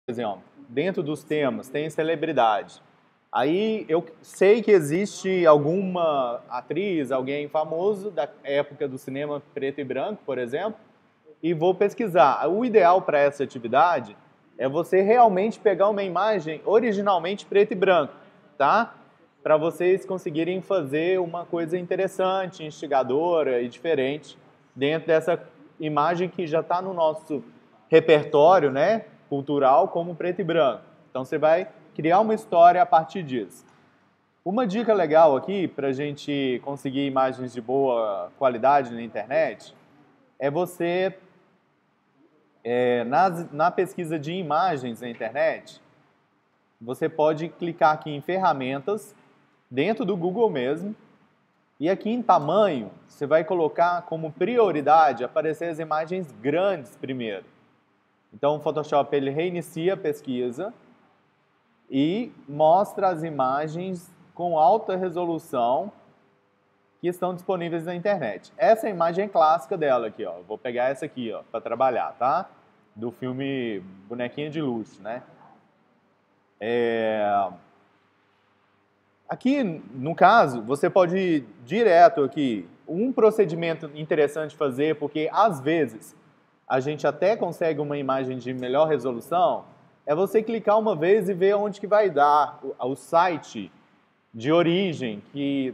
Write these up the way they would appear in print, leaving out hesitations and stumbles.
exemplo, dentro dos temas, tem celebridade. Aí eu sei que existe alguma atriz, alguém famoso da época do cinema preto e branco, por exemplo, e vou pesquisar. O ideal para essa atividade é você realmente pegar uma imagem originalmente preto e branco, tá? Para vocês conseguirem fazer uma coisa interessante, instigadora e diferente dentro dessa imagem que já está no nosso repertório, né, cultural, como preto e branco. Então você vai criar uma história a partir disso. Uma dica legal aqui para a gente conseguir imagens de boa qualidade na internet é você, na pesquisa de imagens na internet, você pode clicar aqui em ferramentas, dentro do Google mesmo, e aqui em tamanho, você vai colocar como prioridade aparecer as imagens grandes primeiro. Então o Photoshop ele reinicia a pesquisa e mostra as imagens com alta resolução que estão disponíveis na internet. Essa é a imagem clássica dela aqui, ó. Vou pegar essa aqui, ó, para trabalhar, tá? Do filme Bonequinha de Luxo, né? Aqui, no caso, você pode ir direto aqui. Um procedimento interessante de fazer, porque às vezes a gente até consegue uma imagem de melhor resolução, é você clicar uma vez e ver onde que vai dar o site de origem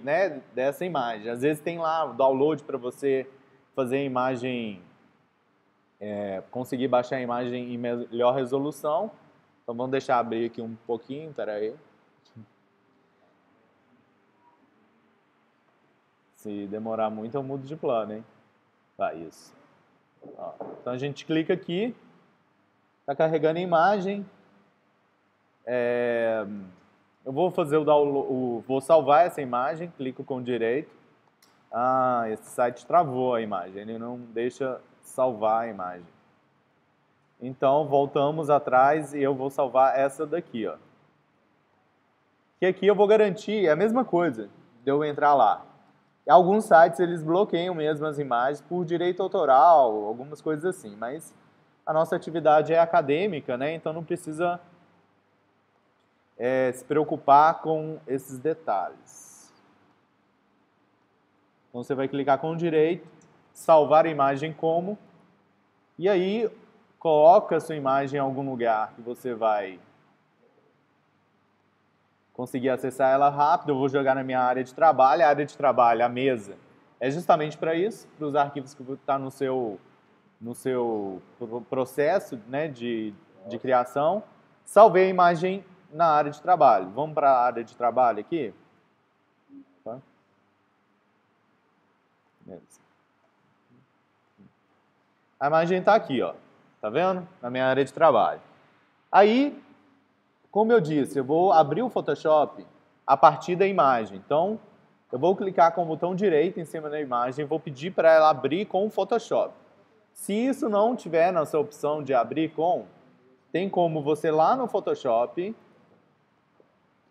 né, dessa imagem. Às vezes tem lá o download para você fazer a imagem, conseguir baixar a imagem em melhor resolução. Então vamos deixar abrir aqui um pouquinho, peraí. Se demorar muito eu mudo de plano, hein? Tá, isso. Ó, então a gente clica aqui, está carregando a imagem. Eu vou fazer o download, vou salvar essa imagem, clico com direito. Ah, esse site travou a imagem, ele não deixa salvar a imagem. Então voltamos atrás e eu vou salvar essa daqui, ó. Que aqui eu vou garantir a mesma coisa de eu entrar lá. Alguns sites eles bloqueiam mesmo as imagens por direito autoral, algumas coisas assim, mas a nossa atividade é acadêmica, né? Então não precisa se preocupar com esses detalhes. Então você vai clicar com direito, salvar a imagem como, e aí coloca a sua imagem em algum lugar que você vai conseguir acessar ela rápido. Eu vou jogar na minha área de trabalho. A área de trabalho, a mesa, é justamente para isso, para os arquivos que estão no seu processo, né, de criação. Salvei a imagem na área de trabalho. Vamos para a área de trabalho aqui? Tá? A imagem está aqui, ó. Tá vendo? Na minha área de trabalho. Aí, como eu disse, eu vou abrir o Photoshop a partir da imagem. Então, eu vou clicar com o botão direito em cima da imagem e vou pedir para ela abrir com o Photoshop. Se isso não tiver na sua opção de abrir com, tem como você lá no Photoshop,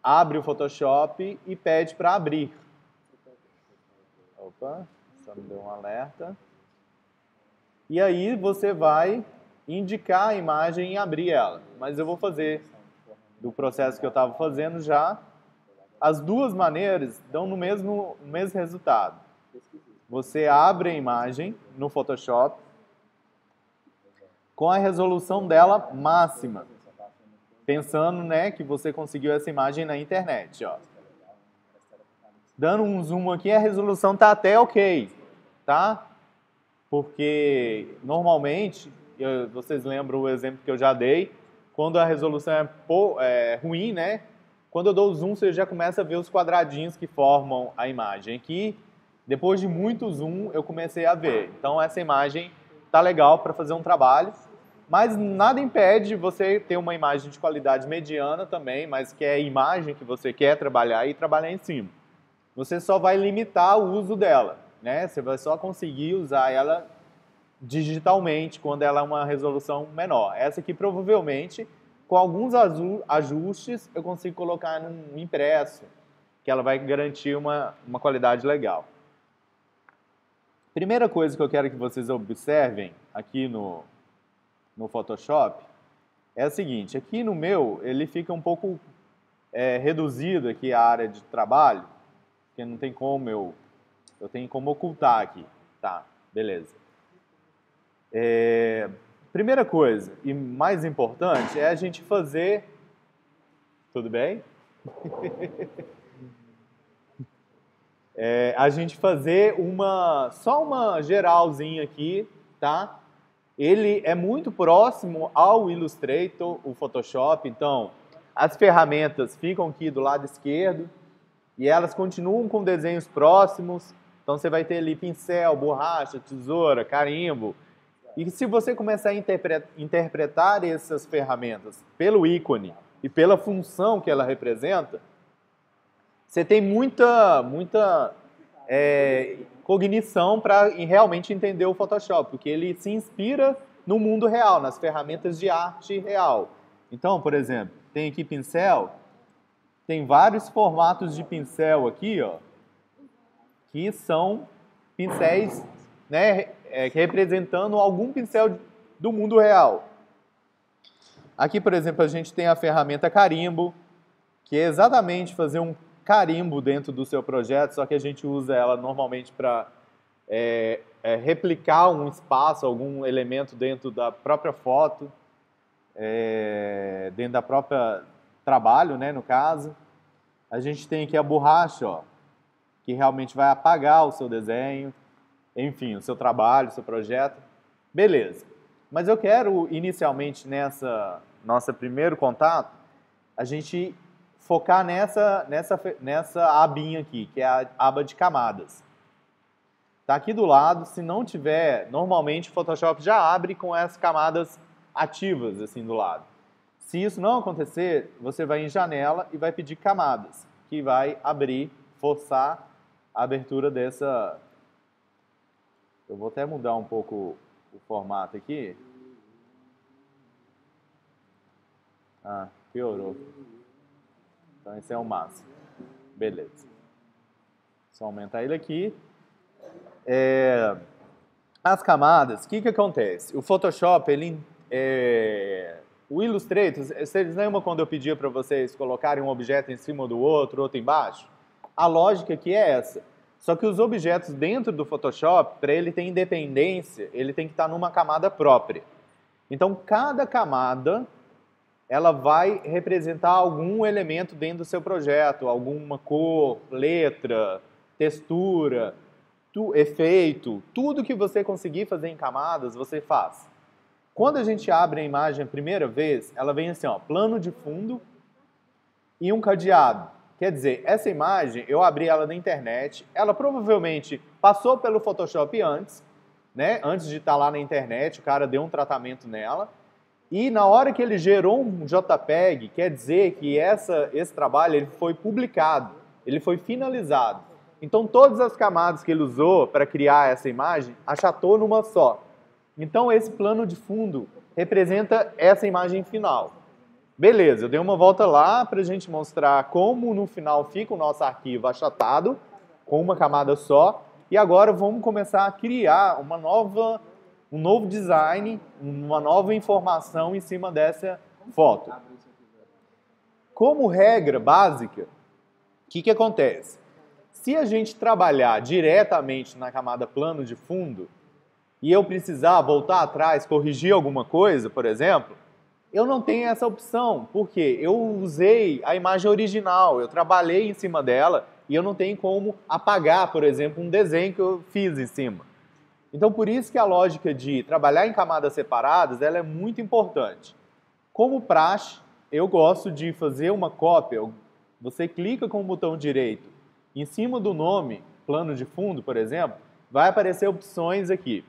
abre o Photoshop e pede para abrir. Opa, só me deu um alerta. E aí você vai indicar a imagem e abrir ela. Mas eu vou fazer do processo que eu estava fazendo já. As duas maneiras dão no mesmo resultado. Você abre a imagem no Photoshop com a resolução dela máxima, pensando, né, que você conseguiu essa imagem na internet, ó. Dando um zoom aqui, a resolução tá até ok, tá? Porque normalmente, vocês lembram o exemplo que eu já dei, quando a resolução é ruim, né? Quando eu dou o zoom, você já começa a ver os quadradinhos que formam a imagem. Aqui, depois de muito zoom, eu comecei a ver. Então essa imagem tá legal para fazer um trabalho, mas nada impede você ter uma imagem de qualidade mediana também, mas que é a imagem que você quer trabalhar e trabalhar em cima. Você só vai limitar o uso dela, né? Você vai só conseguir usar ela digitalmente quando ela é uma resolução menor. Essa aqui provavelmente, com alguns ajustes, eu consigo colocar num impresso, que ela vai garantir uma qualidade legal. Primeira coisa que eu quero que vocês observem aqui no Photoshop é o seguinte, aqui no meu, ele fica um pouco reduzido aqui a área de trabalho, porque não tem como eu tenho como ocultar aqui. Tá, beleza. Primeira coisa, e mais importante, é a gente fazer... Tudo bem? A gente fazer só uma geralzinha aqui, tá? Ele é muito próximo ao Illustrator, o Photoshop, então as ferramentas ficam aqui do lado esquerdo e elas continuam com desenhos próximos, então você vai ter ali pincel, borracha, tesoura, carimbo. E se você começar a interpretar essas ferramentas pelo ícone e pela função que ela representa, você tem muita cognição para realmente entender o Photoshop, porque ele se inspira no mundo real, nas ferramentas de arte real. Então, por exemplo, tem aqui pincel, tem vários formatos de pincel aqui, ó, que são pincéis, né, representando algum pincel do mundo real. Aqui, por exemplo, a gente tem a ferramenta carimbo, que é exatamente fazer um carimbo dentro do seu projeto, só que a gente usa ela normalmente para replicar um espaço, algum elemento dentro da própria foto, dentro da própria trabalho, né, no caso. A gente tem aqui a borracha, ó, que realmente vai apagar o seu desenho, enfim, o seu trabalho, o seu projeto. Beleza. Mas eu quero, inicialmente, nessa nosso primeiro contato, a gente focar nessa abinha aqui, que é a aba de camadas. Está aqui do lado, se não tiver, normalmente o Photoshop já abre com essas camadas ativas, assim, do lado. Se isso não acontecer, você vai em janela e vai pedir camadas, que vai abrir, forçar a abertura dessa... Eu vou até mudar um pouco o formato aqui. Ah, piorou. Então esse é o máximo. Beleza. Só aumentar ele aqui. As camadas, o que acontece? O Photoshop, o Illustrator, vocês lembram quando eu pedia para vocês colocarem um objeto em cima do outro embaixo? A lógica aqui é essa. Só que os objetos dentro do Photoshop, para ele ter independência, ele tem que estar numa camada própria. Então, cada camada, ela vai representar algum elemento dentro do seu projeto, alguma cor, letra, textura, efeito, tudo que você conseguir fazer em camadas, você faz. Quando a gente abre a imagem a primeira vez, ela vem assim, ó, plano de fundo e um cadeado. Quer dizer, essa imagem, eu abri ela na internet, ela provavelmente passou pelo Photoshop antes, né? Antes de estar lá na internet, o cara deu um tratamento nela, e na hora que ele gerou um JPEG, quer dizer que esse trabalho ele foi publicado, ele foi finalizado. Então, todas as camadas que ele usou para criar essa imagem, achatou numa só. Então, esse plano de fundo representa essa imagem final. Beleza, eu dei uma volta lá para a gente mostrar como no final fica o nosso arquivo achatado, com uma camada só. E agora vamos começar a criar um novo design, uma nova informação em cima dessa foto. Como regra básica, o que acontece? Se a gente trabalhar diretamente na camada plano de fundo e eu precisar voltar atrás, corrigir alguma coisa, por exemplo, eu não tenho essa opção, porque eu usei a imagem original, eu trabalhei em cima dela e eu não tenho como apagar, por exemplo, um desenho que eu fiz em cima. Então, por isso que a lógica de trabalhar em camadas separadas ela é muito importante. Como praxe, eu gosto de fazer uma cópia. Você clica com o botão direito em cima do nome, plano de fundo, por exemplo, vai aparecer opções aqui.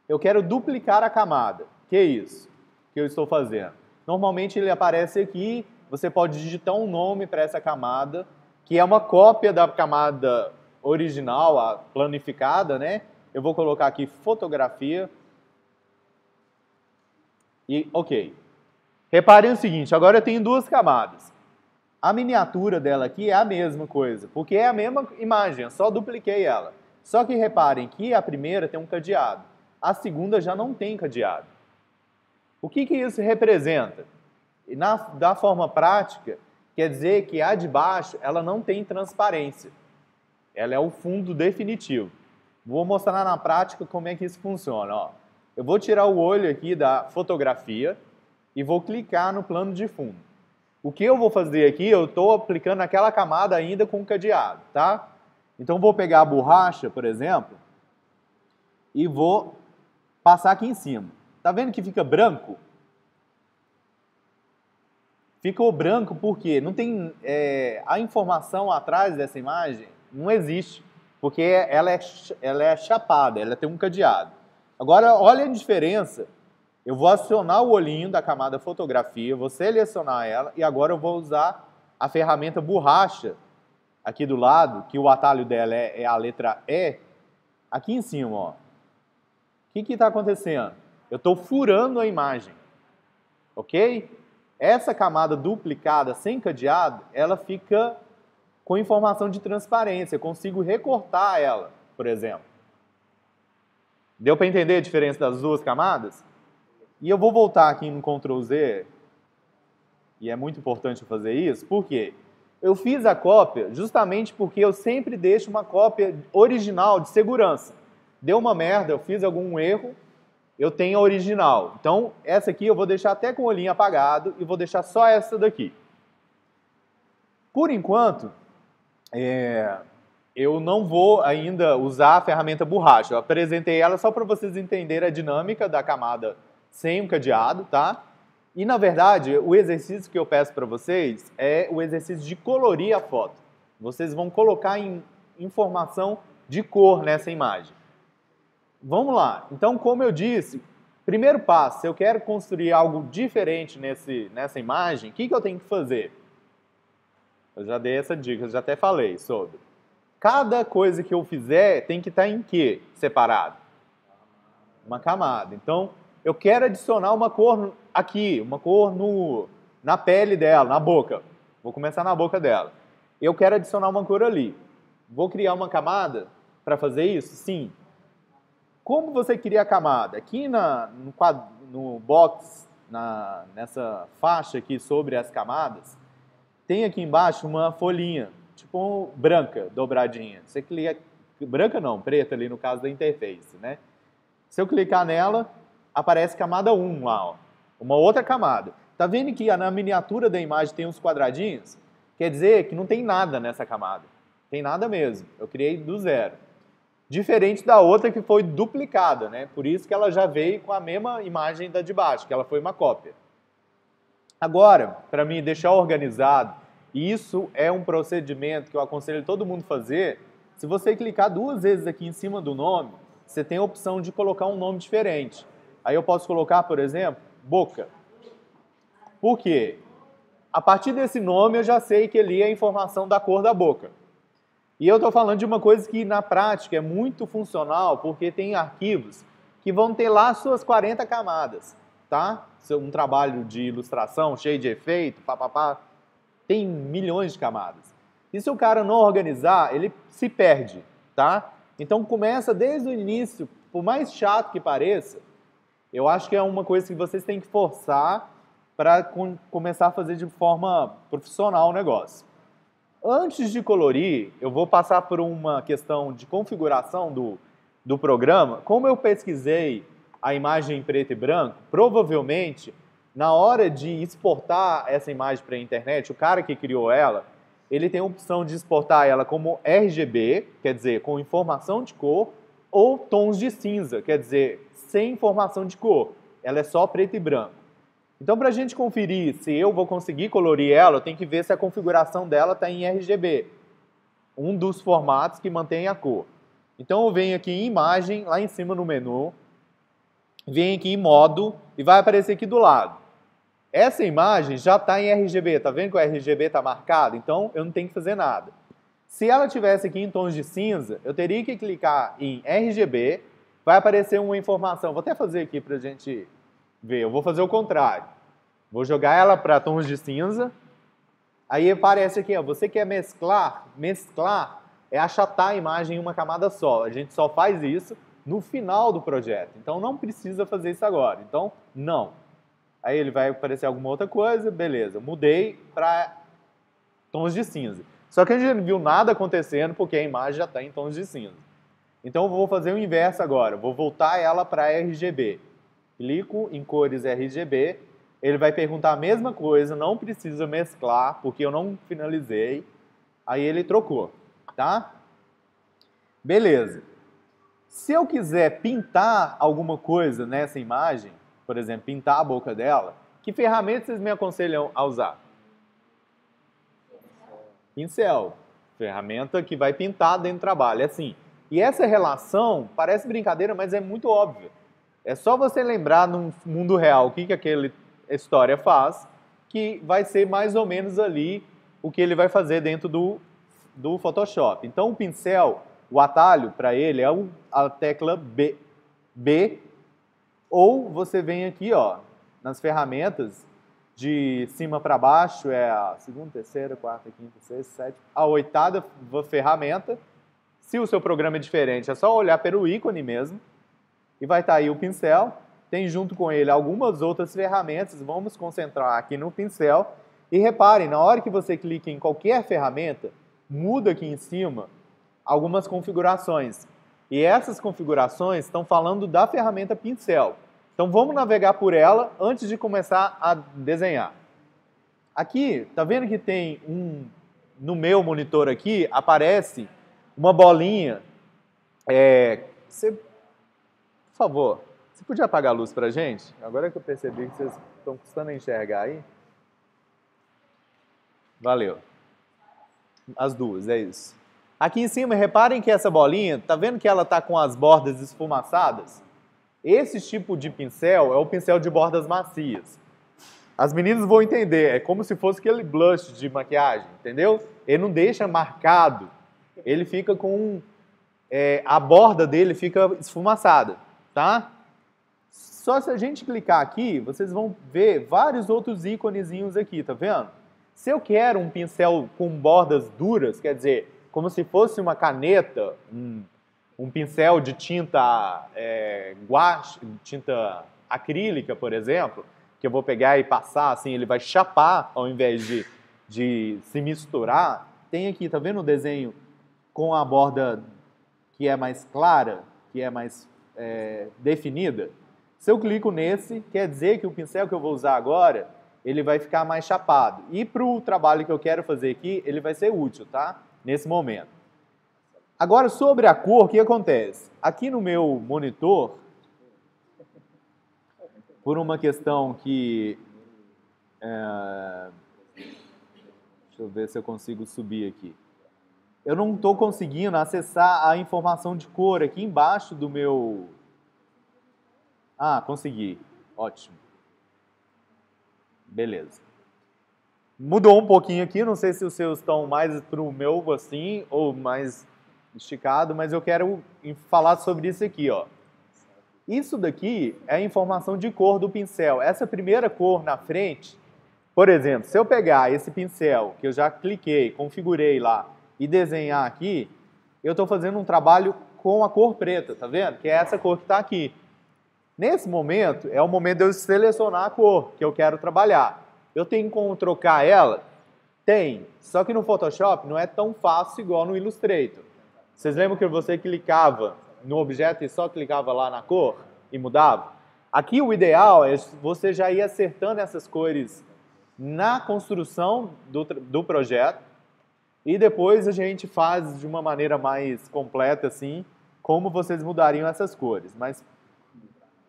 Eu quero duplicar a camada. Que é isso que eu estou fazendo? Normalmente ele aparece aqui, você pode digitar um nome para essa camada, que é uma cópia da camada original, a planificada, né? Eu vou colocar aqui fotografia. E ok. Reparem o seguinte, agora eu tenho duas camadas. A miniatura dela aqui é a mesma coisa, porque é a mesma imagem, eu só dupliquei ela. Só que reparem que a primeira tem um cadeado, a segunda já não tem cadeado. O que isso representa? E da forma prática, quer dizer que a de baixo ela não tem transparência. Ela é o fundo definitivo. Vou mostrar na prática como é que isso funciona. Ó. Eu vou tirar o olho aqui da fotografia e vou clicar no plano de fundo. O que eu vou fazer aqui, eu estou aplicando aquela camada ainda com cadeado, tá? Então, vou pegar a borracha, por exemplo, e vou passar aqui em cima. Tá vendo que fica branco? Ficou branco porque não tem a informação atrás dessa imagem não existe, porque ela é chapada, ela tem um cadeado. Agora, olha a diferença. Eu vou acionar o olhinho da camada fotografia, vou selecionar ela e agora eu vou usar a ferramenta borracha aqui do lado, que o atalho dela é a letra E, aqui em cima, ó. O que está acontecendo? Eu estou furando a imagem, ok? Essa camada duplicada sem cadeado, ela fica com informação de transparência. Eu consigo recortar ela, por exemplo. Deu para entender a diferença das duas camadas? E eu vou voltar aqui no Ctrl Z, e é muito importante eu fazer isso, por quê? Eu fiz a cópia justamente porque eu sempre deixo uma cópia original de segurança. Deu uma merda, eu fiz algum erro, eu tenho a original. Então, essa aqui eu vou deixar até com o olhinho apagado e vou deixar só essa daqui. Por enquanto, eu não vou ainda usar a ferramenta borracha. Eu apresentei ela só para vocês entenderem a dinâmica da camada sem o cadeado, tá? E, na verdade, o exercício que eu peço para vocês é o exercício de colorir a foto. Vocês vão colocar informação de cor nessa imagem. Vamos lá. Então, como eu disse, primeiro passo, se eu quero construir algo diferente nessa imagem, o que eu tenho que fazer? Eu já dei essa dica, eu já até falei sobre. Cada coisa que eu fizer tem que estar em quê? Separado? Uma camada. Então, eu quero adicionar uma cor aqui, uma cor na pele dela, na boca. Vou começar na boca dela. Eu quero adicionar uma cor ali. Vou criar uma camada para fazer isso? Sim. Como você cria a camada? Aqui no box, nessa faixa aqui sobre as camadas, tem aqui embaixo uma folhinha, tipo branca, dobradinha. Você clica, branca não, preta ali no caso da interface, né? Se eu clicar nela, aparece camada 1 lá, ó, uma outra camada. Tá vendo que na miniatura da imagem tem uns quadradinhos? Quer dizer que não tem nada nessa camada. Tem nada mesmo. Eu criei do zero. Diferente da outra que foi duplicada, né? Por isso que ela já veio com a mesma imagem da de baixo, que ela foi uma cópia. Agora, para mim deixar organizado, e isso é um procedimento que eu aconselho todo mundo fazer, se você clicar 2 vezes aqui em cima do nome, você tem a opção de colocar um nome diferente. Aí eu posso colocar, por exemplo, boca. Por quê? A partir desse nome eu já sei que ali é a informação da cor da boca. E eu estou falando de uma coisa que na prática é muito funcional, porque tem arquivos que vão ter lá suas 40 camadas, tá? Um trabalho de ilustração cheio de efeito, papapá, tem milhões de camadas. E se o cara não organizar, ele se perde, tá? Então começa desde o início, por mais chato que pareça, eu acho que é uma coisa que vocês têm que forçar para começar a fazer de forma profissional o negócio. Antes de colorir, eu vou passar por uma questão de configuração do programa. Como eu pesquisei a imagem em preto e branco, provavelmente, na hora de exportar essa imagem para a internet, o cara que criou ela, ele tem a opção de exportar ela como RGB, quer dizer, com informação de cor, ou tons de cinza, quer dizer, sem informação de cor. Ela é só preto e branco. Então, para a gente conferir se eu vou conseguir colorir ela, eu tenho que ver se a configuração dela está em RGB, um dos formatos que mantém a cor. Então, eu venho aqui em imagem, lá em cima no menu, venho aqui em modo e vai aparecer aqui do lado. Essa imagem já está em RGB, tá vendo que o RGB está marcado? Então, eu não tenho que fazer nada. Se ela tivesse aqui em tons de cinza, eu teria que clicar em RGB, vai aparecer uma informação. Vou até fazer aqui para a gente ver, eu vou fazer o contrário. Vou jogar ela para tons de cinza. Aí aparece aqui, ó, você quer mesclar? Mesclar é achatar a imagem em uma camada só. A gente só faz isso no final do projeto. Então não precisa fazer isso agora. Então, não. Aí ele vai aparecer alguma outra coisa, beleza, mudei para tons de cinza. Só que a gente não viu nada acontecendo porque a imagem já está em tons de cinza. Então eu vou fazer o inverso agora, vou voltar ela para RGB. Clico em cores RGB, ele vai perguntar a mesma coisa, não precisa mesclar, porque eu não finalizei. Aí ele trocou, tá? Beleza. Se eu quiser pintar alguma coisa nessa imagem, por exemplo, pintar a boca dela, que ferramenta vocês me aconselham a usar? Pincel. Ferramenta que vai pintar dentro do trabalho. É assim. E essa relação parece brincadeira, mas é muito óbvia. É só você lembrar no mundo real o que aquela história faz, que vai ser mais ou menos ali o que ele vai fazer dentro do Photoshop. Então o pincel, o atalho para ele é a tecla B, ou você vem aqui, ó, nas ferramentas, de cima para baixo é a segunda, terceira, quarta, quinta, sexta, sétima, a oitava ferramenta. Se o seu programa é diferente, é só olhar pelo ícone mesmo, e vai estar aí o pincel. Tem junto com ele algumas outras ferramentas, vamos concentrar aqui no pincel. E reparem, na hora que você clica em qualquer ferramenta, muda aqui em cima algumas configurações. E essas configurações estão falando da ferramenta pincel. Então vamos navegar por ela antes de começar a desenhar. Aqui, tá vendo que tem no meu monitor aqui, aparece uma bolinha. Por favor, você podia apagar a luz pra gente? Agora que eu percebi que vocês estão custando a enxergar aí. Valeu. As duas, é isso. Aqui em cima, reparem que essa bolinha, tá vendo que ela tá com as bordas esfumaçadas? Esse tipo de pincel é o pincel de bordas macias. As meninas vão entender, é como se fosse aquele blush de maquiagem, entendeu? Ele não deixa marcado, ele fica com... a borda dele fica esfumaçada, tá? Só se a gente clicar aqui, vocês vão ver vários outros íconezinhos aqui, tá vendo? Se eu quero um pincel com bordas duras, quer dizer, como se fosse uma caneta, um pincel de tinta guache, tinta acrílica, por exemplo, que eu vou pegar e passar, assim, ele vai chapar ao invés de se misturar. Tem aqui, tá vendo o desenho com a borda que é mais clara, que é mais definida? Se eu clico nesse, quer dizer que o pincel que eu vou usar agora, ele vai ficar mais chapado. E para o trabalho que eu quero fazer aqui, ele vai ser útil, tá? Nesse momento. Agora, sobre a cor, o que acontece? Aqui no meu monitor, por uma questão que... deixa eu ver se eu consigo subir aqui. Eu não estou conseguindo acessar a informação de cor aqui embaixo do meu... Ah, consegui. Ótimo. Beleza. Mudou um pouquinho aqui, não sei se os seus estão mais para o meu assim, ou mais esticado, mas eu quero falar sobre isso aqui, ó. Isso daqui é a informação de cor do pincel. Essa primeira cor na frente, por exemplo, se eu pegar esse pincel, que eu já cliquei, configurei lá, e desenhar aqui, eu estou fazendo um trabalho com a cor preta, tá vendo? Que é essa cor que está aqui. Nesse momento, é o momento de eu selecionar a cor que eu quero trabalhar. Eu tenho como trocar ela? Tem. Só que no Photoshop não é tão fácil igual no Illustrator. Vocês lembram que você clicava no objeto e só clicava lá na cor e mudava? Aqui o ideal é você já ir acertando essas cores na construção do projeto e depois a gente faz de uma maneira mais completa assim, como vocês mudariam essas cores. Mas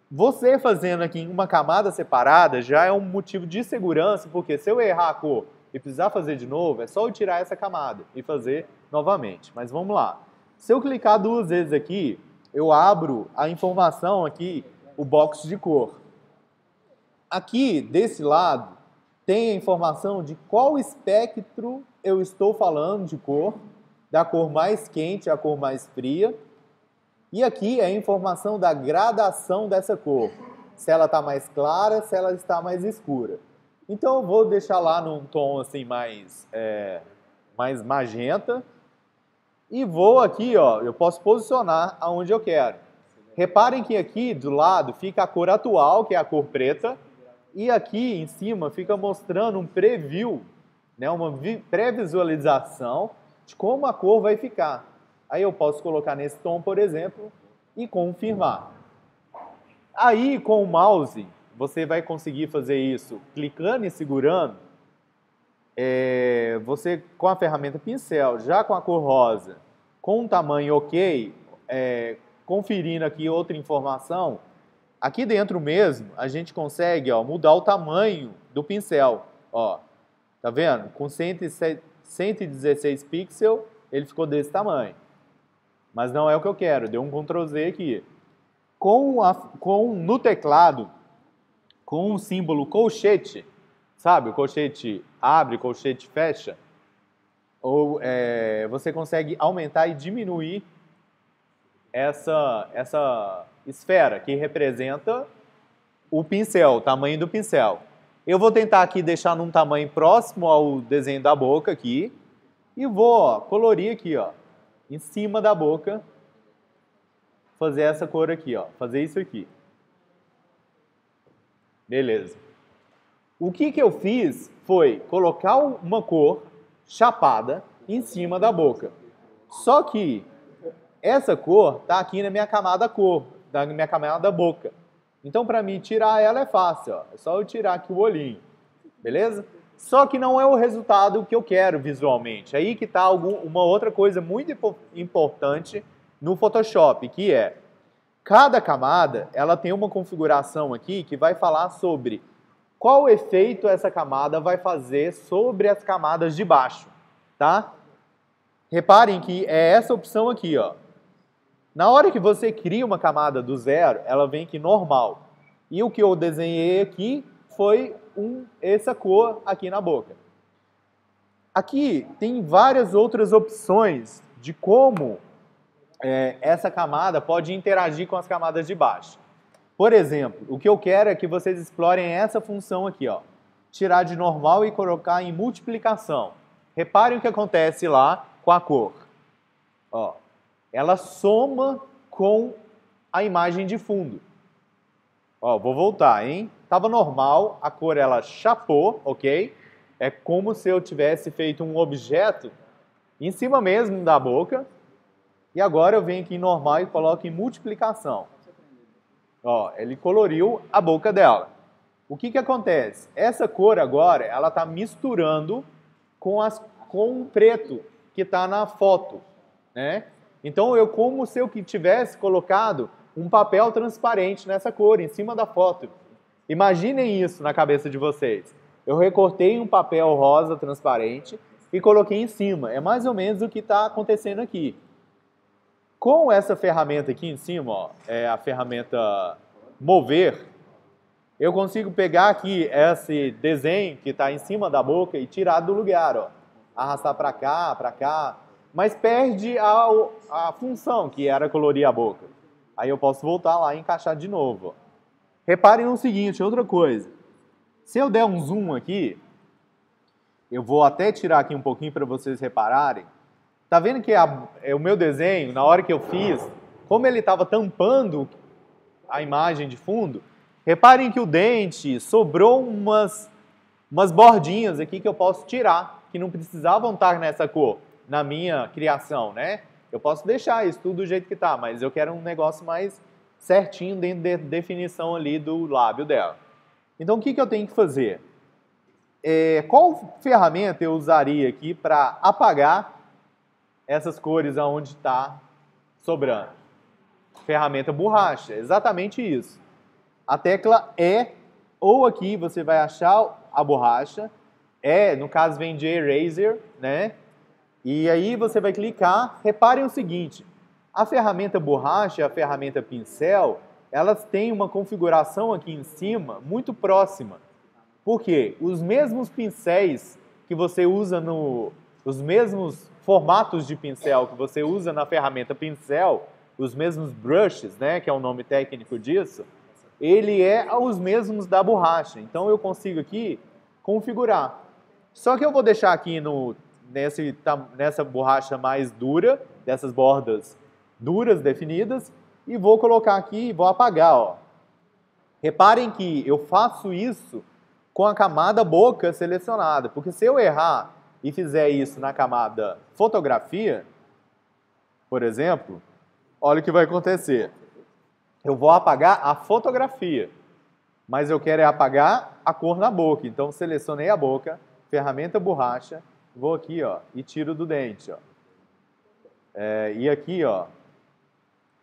você fazendo aqui em uma camada separada já é um motivo de segurança, porque se eu errar a cor e precisar fazer de novo, é só eu tirar essa camada e fazer novamente. Mas vamos lá. Se eu clicar duas vezes aqui, eu abro a informação aqui, o box de cor. Aqui, desse lado, tem a informação de qual espectro eu estou falando de cor, da cor mais quente à cor mais fria. E aqui é a informação da gradação dessa cor, se ela está mais clara, se ela está mais escura. Então eu vou deixar lá num tom assim mais magenta e vou aqui, ó, eu posso posicionar aonde eu quero. Reparem que aqui do lado fica a cor atual, que é a cor preta, E aqui em cima fica mostrando um preview, né, uma pré-visualização de como a cor vai ficar. Aí eu posso colocar nesse tom, por exemplo, e confirmar. Aí com o mouse, você vai conseguir fazer isso clicando e segurando. Você com a ferramenta pincel, já com a cor rosa, com um tamanho ok, conferindo aqui outra informação, aqui dentro mesmo a gente consegue mudar o tamanho do pincel. Ó, tá vendo? Com 116 pixels, ele ficou desse tamanho. Mas não é o que eu quero, deu um Ctrl Z aqui. No teclado, com o símbolo colchete, sabe? O colchete abre, colchete fecha. Ou você consegue aumentar e diminuir essa esfera que representa o pincel, o tamanho do pincel. Eu vou tentar aqui deixar num tamanho próximo ao desenho da boca aqui e vou colorir aqui, ó, em cima da boca, fazer essa cor aqui, ó, fazer isso aqui. Beleza. O que eu fiz foi colocar uma cor chapada em cima da boca. Só que essa cor está aqui na minha camada na minha camada boca. Então, para mim, tirar ela é fácil, ó. É só eu tirar aqui o olhinho, beleza? Só que não é o resultado que eu quero visualmente. Aí que está uma outra coisa muito importante no Photoshop, que é cada camada ela tem uma configuração aqui que vai falar sobre qual efeito essa camada vai fazer sobre as camadas de baixo, tá? Reparem que é essa opção aqui, ó. Na hora que você cria uma camada do zero, ela vem aqui normal. E o que eu desenhei aqui foi essa cor aqui na boca. Aqui tem várias outras opções de como essa camada pode interagir com as camadas de baixo. Por exemplo, o que eu quero é que vocês explorem essa função aqui, ó. Tirar de normal e colocar em multiplicação. Reparem o que acontece lá com a cor. Ó, ela soma com a imagem de fundo. Ó, vou voltar, hein? Tava normal, a cor ela chapou, ok? É como se eu tivesse feito um objeto em cima mesmo da boca. E agora eu venho aqui em normal e coloco em multiplicação. Ó, ele coloriu a boca dela. O que acontece? Essa cor agora, ela está misturando com o preto que está na foto, né? Então, como se eu tivesse colocado um papel transparente nessa cor, em cima da foto. Imaginem isso na cabeça de vocês. Eu recortei um papel rosa transparente e coloquei em cima. É mais ou menos o que está acontecendo aqui. Com essa ferramenta aqui em cima, ó, é a ferramenta mover, eu consigo pegar aqui esse desenho que está em cima da boca e tirar do lugar, ó. Arrastar para cá, mas perde a função que era colorir a boca. Aí eu posso voltar lá e encaixar de novo. Ó. Reparem no seguinte, outra coisa. Se eu der um zoom aqui, eu vou até tirar aqui um pouquinho para vocês repararem. Tá vendo que o meu desenho, na hora que eu fiz, como ele estava tampando a imagem de fundo, reparem que o dente sobrou umas bordinhas aqui que eu posso tirar, que não precisavam estar nessa cor, na minha criação, né? Eu posso deixar isso tudo do jeito que está, mas eu quero um negócio mais certinho dentro da definição ali do lábio dela. Então, o que eu tenho que fazer? Qual ferramenta eu usaria aqui para apagar essas cores aonde está sobrando? Ferramenta borracha, exatamente isso. A tecla E, ou aqui você vai achar a borracha, no caso vem de eraser, né? E aí você vai clicar, reparem o seguinte, a ferramenta borracha e a ferramenta pincel, elas têm uma configuração aqui em cima muito próxima. Por quê? Os mesmos pincéis que você usa os mesmos formatos de pincel que você usa na ferramenta pincel, os mesmos brushes, né, que é o nome técnico disso, ele é os mesmos da borracha. Então eu consigo aqui configurar. Só que eu vou deixar aqui nessa borracha mais dura, dessas bordas duras definidas, e vou colocar aqui e vou apagar. Ó. Reparem que eu faço isso com a camada boca selecionada, porque se eu errar e fizer isso na camada fotografia, por exemplo, olha o que vai acontecer. Eu vou apagar a fotografia, mas eu quero apagar a cor na boca. Então, selecionei a boca, ferramenta borracha, vou aqui, ó, e tiro do dente, ó. E aqui, ó.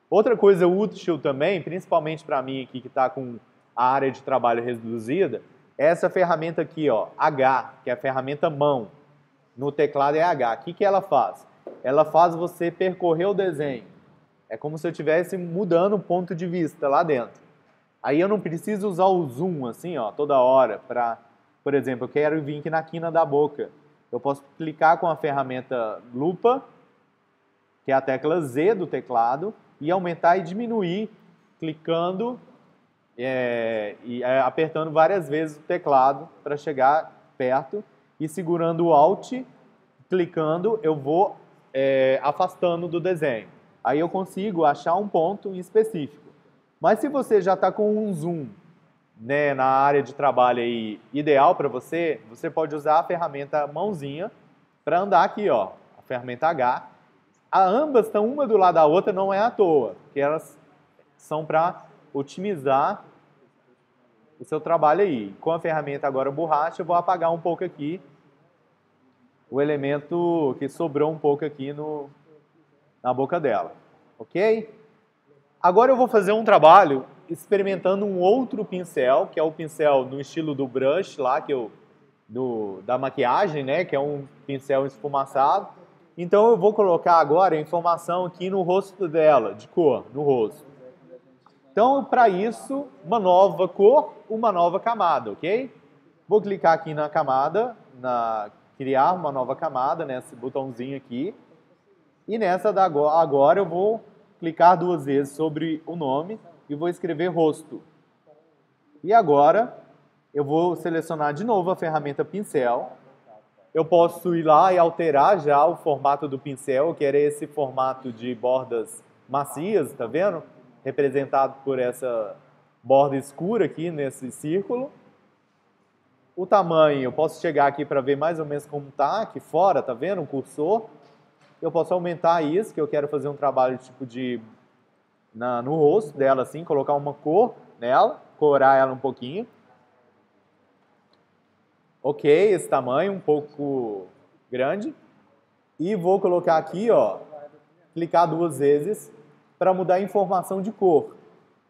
Outra coisa útil também, principalmente para mim aqui que está com a área de trabalho reduzida, é essa ferramenta aqui, ó, H, que é a ferramenta mão. No teclado é H. O que ela faz? Ela faz você percorrer o desenho. É como se eu estivesse mudando o ponto de vista lá dentro. Aí eu não preciso usar o zoom assim, ó, toda hora para, por exemplo, eu quero vir aqui na quina da boca. Eu posso clicar com a ferramenta lupa, que é a tecla Z do teclado, e aumentar e diminuir, clicando e apertando várias vezes o teclado para chegar perto, e segurando o Alt, clicando, eu vou afastando do desenho. Aí eu consigo achar um ponto em específico. Mas se você já está com um zoom, né, na área de trabalho aí, ideal para você, você pode usar a ferramenta mãozinha para andar aqui, ó, a ferramenta H. Ambas estão uma do lado da outra, não é à toa, porque elas são para otimizar o seu trabalho aí. Com a ferramenta agora borracha, eu vou apagar um pouco aqui o elemento que sobrou um pouco aqui na boca dela, ok? Agora eu vou fazer um trabalho experimentando um outro pincel, que é o pincel no estilo do brush lá, da maquiagem, né, que é um pincel esfumaçado. Então eu vou colocar agora a informação aqui no rosto dela, de cor, no rosto. Então, para isso, uma nova cor, uma nova camada, ok? Vou clicar aqui na camada, criar uma nova camada, nesse botãozinho aqui. E nessa agora eu vou clicar 2 vezes sobre o nome e vou escrever rosto. E agora eu vou selecionar de novo a ferramenta pincel. Eu posso ir lá e alterar já o formato do pincel, que era esse formato de bordas macias, tá vendo? Representado por essa borda escura aqui nesse círculo. O tamanho, eu posso chegar aqui para ver mais ou menos como está aqui fora, tá vendo? O cursor. Eu posso aumentar isso, que eu quero fazer um trabalho tipo no rosto dela, assim, colocar uma cor nela, corar ela um pouquinho. Ok, esse tamanho um pouco grande. E vou colocar aqui, ó, clicar 2 vezes para mudar a informação de cor.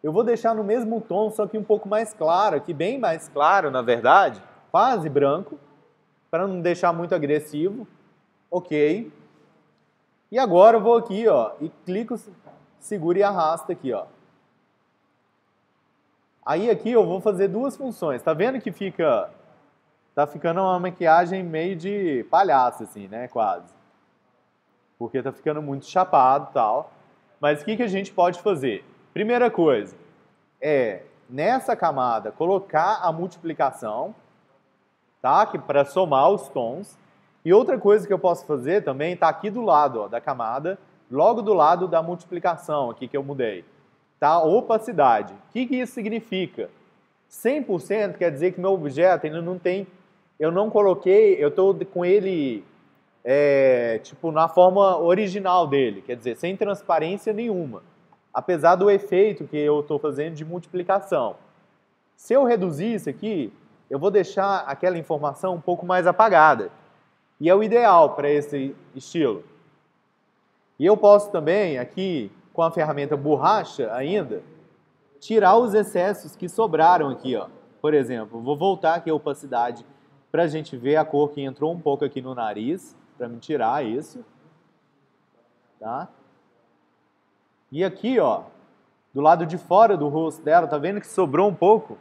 Eu vou deixar no mesmo tom, só que um pouco mais claro, aqui bem mais claro, na verdade, quase branco, para não deixar muito agressivo. Ok. E agora eu vou aqui, ó, e clico, seguro e arrasto aqui, ó. Aí aqui eu vou fazer 2 funções. Tá vendo que tá ficando uma maquiagem meio de palhaço, assim, né, quase. Porque tá ficando muito chapado e tal. Mas o que a gente pode fazer? Primeira coisa é, nessa camada, colocar a multiplicação, tá? Para somar os tons. E outra coisa que eu posso fazer também está aqui do lado, ó, da camada, logo do lado da multiplicação, aqui que eu mudei. Tá? Opacidade. O que isso significa? 100% quer dizer que meu objeto ainda não tem... Eu não coloquei, eu estou com ele tipo na forma original dele, quer dizer, sem transparência nenhuma. Apesar do efeito que eu estou fazendo de multiplicação. Se eu reduzir isso aqui, eu vou deixar aquela informação um pouco mais apagada. E é o ideal para esse estilo. E eu posso também, aqui, com a ferramenta borracha ainda, tirar os excessos que sobraram aqui, ó. Por exemplo, vou voltar aqui a opacidade para a gente ver a cor que entrou um pouco aqui no nariz, para me tirar isso. Tá? E aqui, ó, do lado de fora do rosto dela, tá vendo que sobrou um pouco?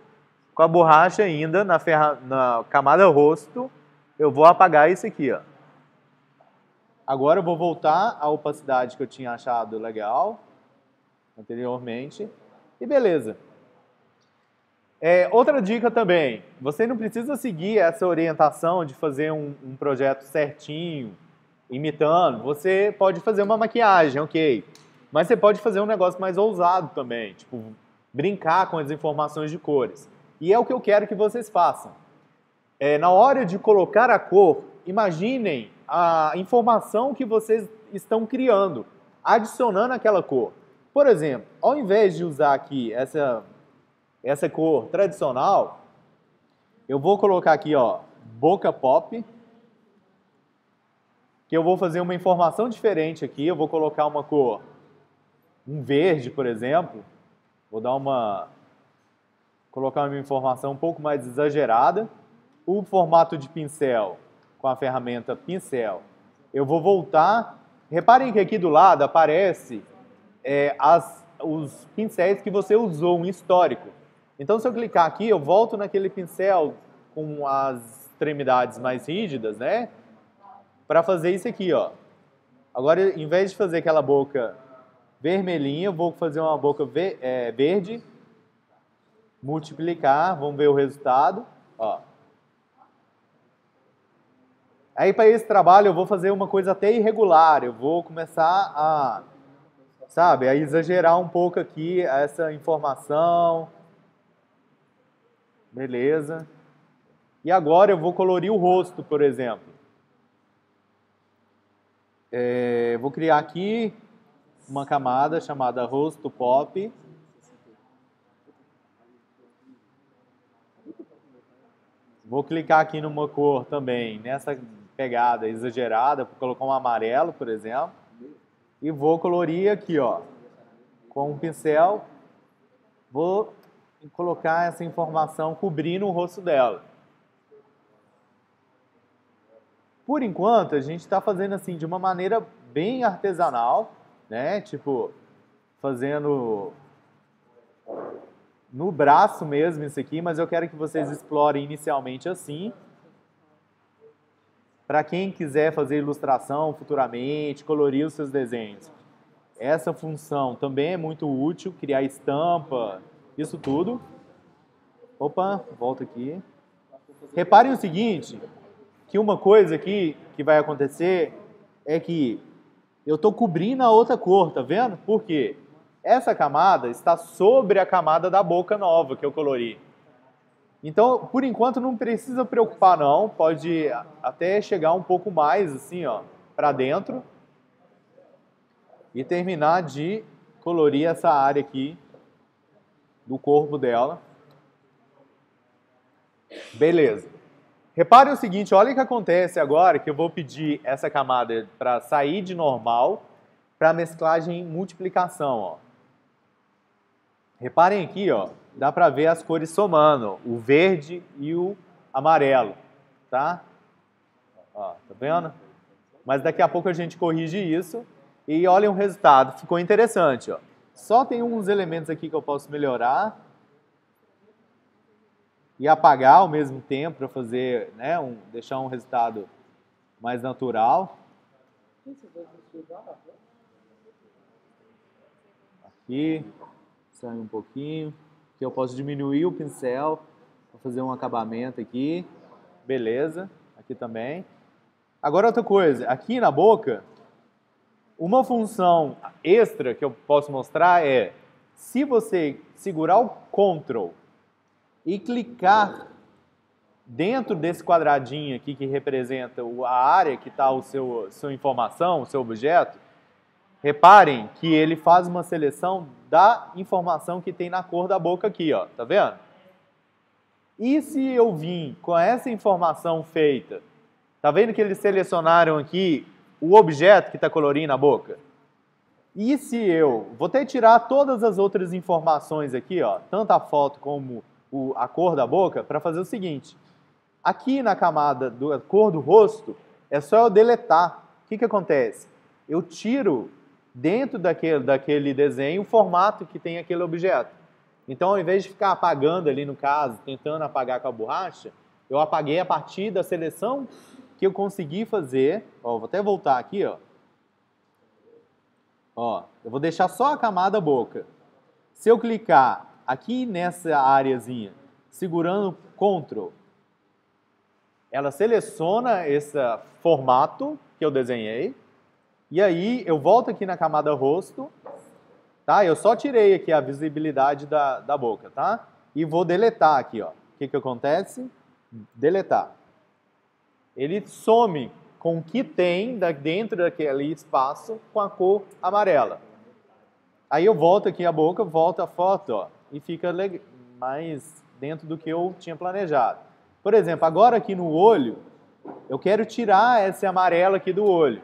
Com a borracha ainda na camada rosto, eu vou apagar isso aqui, ó. Agora eu vou voltar à opacidade que eu tinha achado legal anteriormente. E beleza. Outra dica também, você não precisa seguir essa orientação de fazer um projeto certinho, imitando. Você pode fazer uma maquiagem, ok. Mas você pode fazer um negócio mais ousado também. Tipo, brincar com as informações de cores. E é o que eu quero que vocês façam. Na hora de colocar a cor, imaginem a informação que vocês estão criando, adicionando aquela cor. Por exemplo, ao invés de usar aqui essa cor tradicional, eu vou colocar aqui, ó, boca pop, que eu vou fazer uma informação diferente aqui, eu vou colocar uma cor, um verde, por exemplo, vou colocar uma informação um pouco mais exagerada. O formato de pincel, com a ferramenta pincel, eu vou voltar. Reparem que aqui do lado aparece os pincéis que você usou, um histórico. Então, se eu clicar aqui, eu volto naquele pincel com as extremidades mais rígidas, né? Para fazer isso aqui, ó. Agora, em vez de fazer aquela boca vermelhinha, eu vou fazer uma boca verde, multiplicar, vamos ver o resultado, ó. Aí, para esse trabalho, eu vou fazer uma coisa até irregular, eu vou começar a exagerar um pouco aqui essa informação. Beleza. E agora eu vou colorir o rosto, por exemplo. Vou criar aqui uma camada chamada rosto pop. Vou clicar aqui numa cor também, nessa pegada exagerada, vou colocar um amarelo, por exemplo. E vou colorir aqui, ó, com um pincel. Vou colocar essa informação cobrindo o rosto dela. Por enquanto, a gente está fazendo assim de uma maneira bem artesanal, né? Tipo, fazendo no braço mesmo isso aqui, mas eu quero que vocês explorem inicialmente assim. Para quem quiser fazer ilustração futuramente, colorir os seus desenhos. Essa função também é muito útil, criar estampa, isso tudo. Opa, volta aqui. Reparem o seguinte, que uma coisa aqui que vai acontecer é que eu estou cobrindo a outra cor, tá vendo? Por quê? Essa camada está sobre a camada da boca nova que eu colori. Então, por enquanto, não precisa preocupar não, pode até chegar um pouco mais assim, ó, para dentro e terminar de colorir essa área aqui do corpo dela. Beleza. Reparem o seguinte, olha o que acontece agora, que eu vou pedir essa camada para sair de normal para mesclagem em multiplicação, ó. Reparem aqui, ó, dá para ver as cores somando, o verde e o amarelo, tá? Ó, tá vendo? Mas daqui a pouco a gente corrige isso e olhem o resultado, ficou interessante, ó. Só tem uns elementos aqui que eu posso melhorar e apagar ao mesmo tempo para fazer, né, deixar um resultado mais natural. Aqui, sai um pouquinho. Aqui eu posso diminuir o pincel para fazer um acabamento aqui. Beleza, aqui também. Agora outra coisa, aqui na boca, uma função extra que eu posso mostrar é, se você segurar o Ctrl e clicar dentro desse quadradinho aqui que representa a área que está sua informação, o seu objeto, reparem que ele faz uma seleção da informação que tem na cor da boca aqui, ó, tá vendo? E se eu vim com essa informação feita, tá vendo que eles selecionaram aqui o objeto que está colorindo a boca? E se eu vou até tirar todas as outras informações aqui, ó, tanto a foto como a cor da boca, para fazer o seguinte. Aqui na camada da cor do rosto, é só eu deletar. O que acontece? Eu tiro dentro daquele desenho o formato que tem aquele objeto. Então, ao invés de ficar apagando ali no caso, tentando apagar com a borracha, eu apaguei a partir da seleção que eu consegui fazer. Ó, vou até voltar aqui, ó. Ó, eu vou deixar só a camada boca. Se eu clicar aqui nessa areazinha, segurando Ctrl, ela seleciona esse formato que eu desenhei, e aí eu volto aqui na camada rosto, Tá? Eu só tirei aqui a visibilidade da boca, tá? E vou deletar aqui, ó. O que acontece? Deletar. Ele some com o que tem dentro daquele espaço com a cor amarela. Aí eu volto aqui a boca, volto a foto, ó, e fica mais dentro do que eu tinha planejado. Por exemplo, agora aqui no olho, eu quero tirar esse amarelo aqui do olho.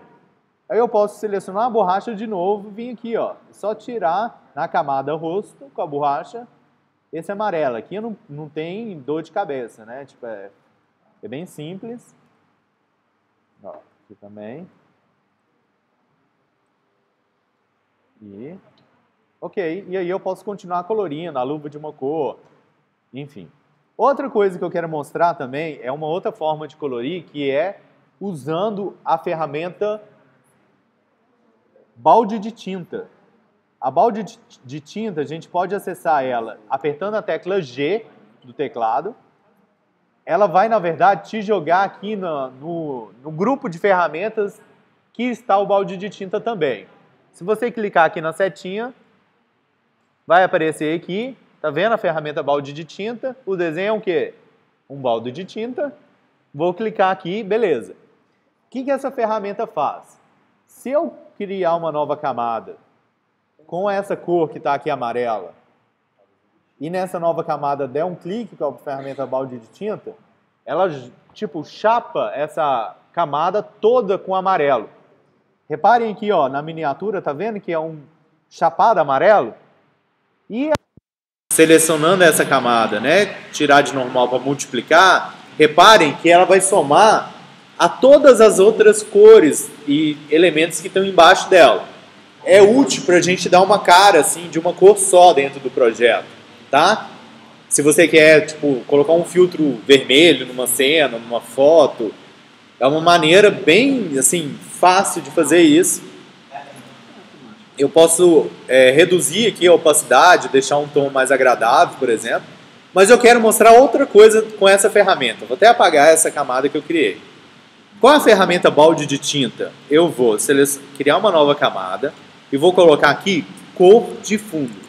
Aí eu posso selecionar a borracha de novo, vir aqui, ó, só tirar na camada rosto com a borracha esse amarelo. Aqui não tem dor de cabeça, né? Tipo, é bem simples. Ó, aqui também. Ok, e aí eu posso continuar colorindo a luva de uma cor, enfim. Outra coisa que eu quero mostrar também é uma outra forma de colorir, que é usando a ferramenta balde de tinta. A balde de tinta, a gente pode acessar ela apertando a tecla G do teclado. Ela vai, na verdade, te jogar aqui no grupo de ferramentas que está o balde de tinta também. Se você clicar aqui na setinha, vai aparecer aqui, tá vendo a ferramenta balde de tinta? O desenho é o quê? Um balde de tinta. Vou clicar aqui, beleza. O que essa ferramenta faz? Se eu criar uma nova camada com essa cor que está aqui amarela, e nessa nova camada der um clique com a ferramenta balde de tinta, ela, tipo, chapa essa camada toda com amarelo. Reparem aqui, ó, na miniatura, tá vendo que é um chapado amarelo? E selecionando essa camada, né, tirar de normal para multiplicar, reparem que ela vai somar a todas as outras cores e elementos que estão embaixo dela. É útil para a gente dar uma cara, assim, de uma cor só dentro do projeto, tá? Se você quer, tipo, colocar um filtro vermelho numa cena, numa foto, é uma maneira bem, assim, fácil de fazer isso. Eu posso reduzir aqui a opacidade, deixar um tom mais agradável, por exemplo. Mas eu quero mostrar outra coisa com essa ferramenta. Vou até apagar essa camada que eu criei. Com a ferramenta balde de tinta, eu vou criar uma nova camada e vou colocar aqui cor de fundo.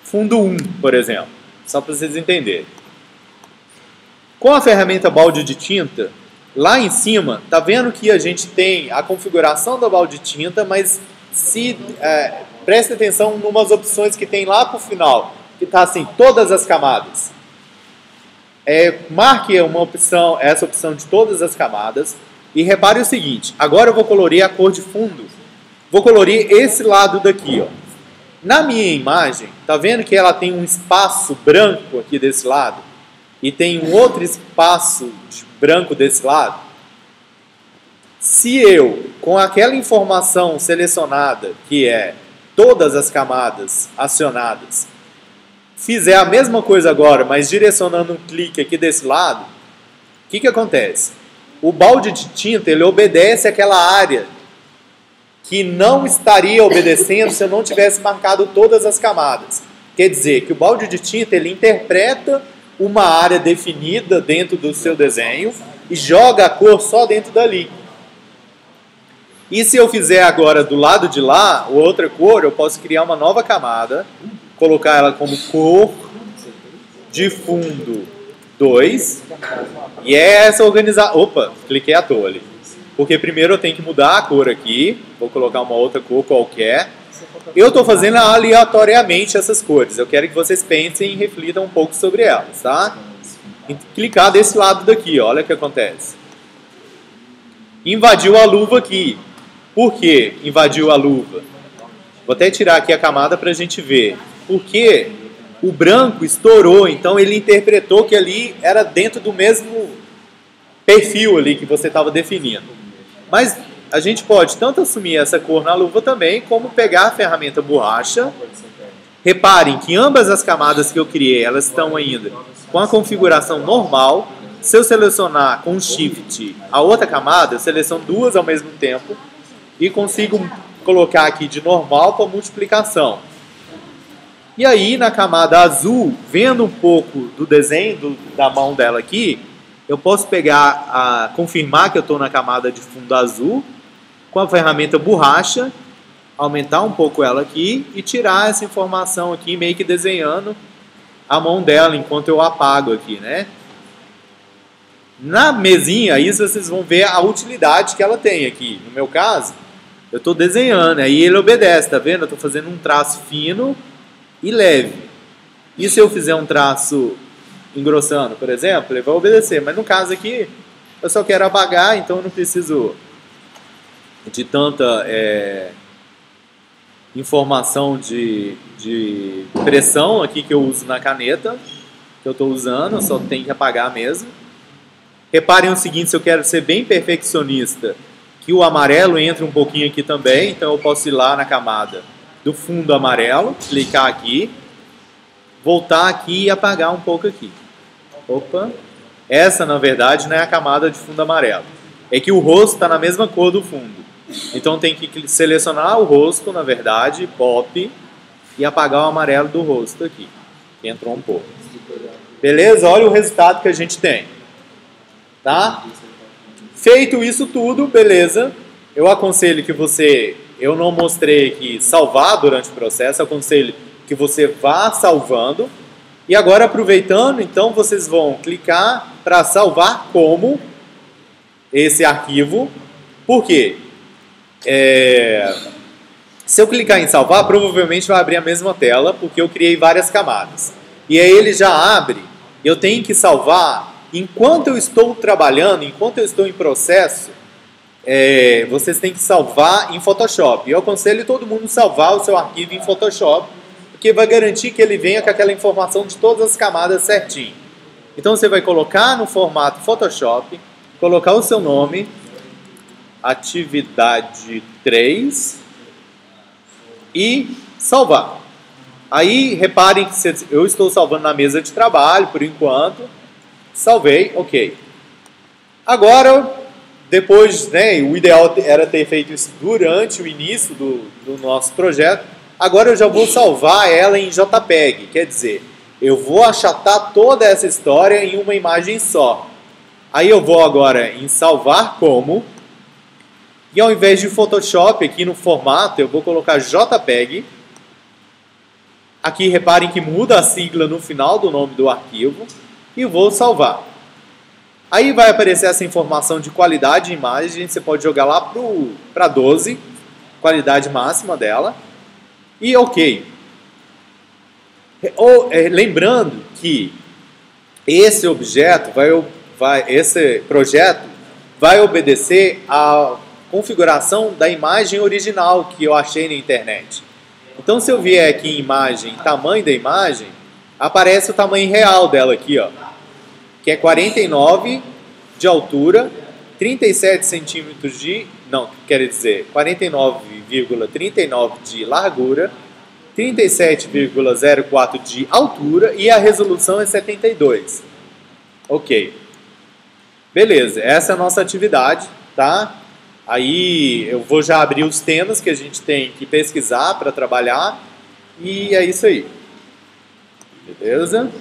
Fundo 1, por exemplo, só para vocês entenderem. Com a ferramenta balde de tinta, lá em cima, tá vendo que a gente tem a configuração da balde de tinta, mas preste atenção em umas opções que tem lá para o final, que está assim, todas as camadas. Marque essa opção de todas as camadas e repare o seguinte, agora eu vou colorir a cor de fundo. Vou colorir esse lado daqui, ó. Na minha imagem, tá vendo que ela tem um espaço branco aqui desse lado? E tem um outro espaço branco desse lado? Se eu, com aquela informação selecionada, que é todas as camadas acionadas, fizer a mesma coisa agora, mas direcionando um clique aqui desse lado, o que acontece? O balde de tinta, ele obedece àquela área que não estaria obedecendo se eu não tivesse marcado todas as camadas. Quer dizer, que o balde de tinta, ele interpreta uma área definida dentro do seu desenho e joga a cor só dentro dali. E se eu fizer agora do lado de lá, outra cor, eu posso criar uma nova camada, colocar ela como cor de fundo 2, e é essa organização... Opa, cliquei à toa ali. Porque primeiro eu tenho que mudar a cor aqui, vou colocar uma outra cor qualquer. Eu estou fazendo aleatoriamente essas cores, eu quero que vocês pensem e reflitam um pouco sobre elas, tá? E clicar desse lado daqui, olha o que acontece. Invadiu a luva aqui. Por que invadiu a luva? Vou até tirar aqui a camada para a gente ver. Porque o branco estourou, então ele interpretou que ali era dentro do mesmo perfil ali que você estava definindo. Mas a gente pode tanto assumir essa cor na luva também, como pegar a ferramenta borracha. Reparem que ambas as camadas que eu criei, elas estão ainda com a configuração normal. Se eu selecionar com Shift a outra camada, eu seleciono duas ao mesmo tempo e consigo colocar aqui de normal para multiplicação. E aí, na camada azul, vendo um pouco do desenho da mão dela aqui, eu posso confirmar que eu estou na camada de fundo azul, com a ferramenta borracha, aumentar um pouco ela aqui e tirar essa informação aqui, meio que desenhando a mão dela enquanto eu apago aqui, né? Na mesinha, aí vocês vão ver a utilidade que ela tem aqui. No meu caso, eu estou desenhando, aí ele obedece, tá vendo? Eu estou fazendo um traço fino e leve. E se eu fizer um traço engrossando, por exemplo, ele vai obedecer. Mas no caso aqui, eu só quero apagar, então eu não preciso de tanta informação de pressão aqui que eu uso na caneta, que eu estou usando, eu só tenho que apagar mesmo. Reparem o seguinte, se eu quero ser bem perfeccionista, que o amarelo entre um pouquinho aqui também, então eu posso ir lá na camada do fundo amarelo, clicar aqui, voltar aqui e apagar um pouco aqui. Opa! Essa, na verdade, não é a camada de fundo amarelo. É que o rosto está na mesma cor do fundo. Então tem que selecionar o rosto, na verdade, pop, e apagar o amarelo do rosto aqui, que entrou um pouco. Beleza? Olha o resultado que a gente tem. Tá? Feito isso tudo, beleza? Eu aconselho que você... Eu não mostrei aqui salvar durante o processo, eu aconselho que você vá salvando. E agora, aproveitando, então, vocês vão clicar para salvar como esse arquivo. Por quê? Se eu clicar em salvar, provavelmente vai abrir a mesma tela, porque eu criei várias camadas. E aí ele já abre, eu tenho que salvar, enquanto eu estou trabalhando, enquanto eu estou em processo, vocês têm que salvar em Photoshop. Eu aconselho todo mundo salvar o seu arquivo em Photoshop, porque vai garantir que ele venha com aquela informação de todas as camadas certinho. Então você vai colocar no formato Photoshop, colocar o seu nome, atividade 3 e salvar. Aí reparem que eu estou salvando na mesa de trabalho por enquanto. Salvei, ok. Agora, depois, né, o ideal era ter feito isso durante o início do nosso projeto. Agora eu já vou salvar ela em JPEG, quer dizer, eu vou achatar toda essa história em uma imagem só. Aí eu vou agora em salvar como, e ao invés de Photoshop aqui no formato, eu vou colocar JPEG. Aqui reparem que muda a sigla no final do nome do arquivo, e vou salvar. Aí vai aparecer essa informação de qualidade de imagem, você pode jogar lá para 12, qualidade máxima dela. E ok. Lembrando que esse objeto esse projeto vai obedecer à configuração da imagem original que eu achei na internet. Então se eu vier aqui em imagem, tamanho da imagem, aparece o tamanho real dela aqui, ó, que é 49 de altura, 37 centímetros de... Não, quer dizer, 49,39 de largura, 37,04 de altura e a resolução é 72. Ok. Beleza, essa é a nossa atividade, tá? Aí eu vou já abrir os temas que a gente tem que pesquisar para trabalhar e é isso aí. Beleza?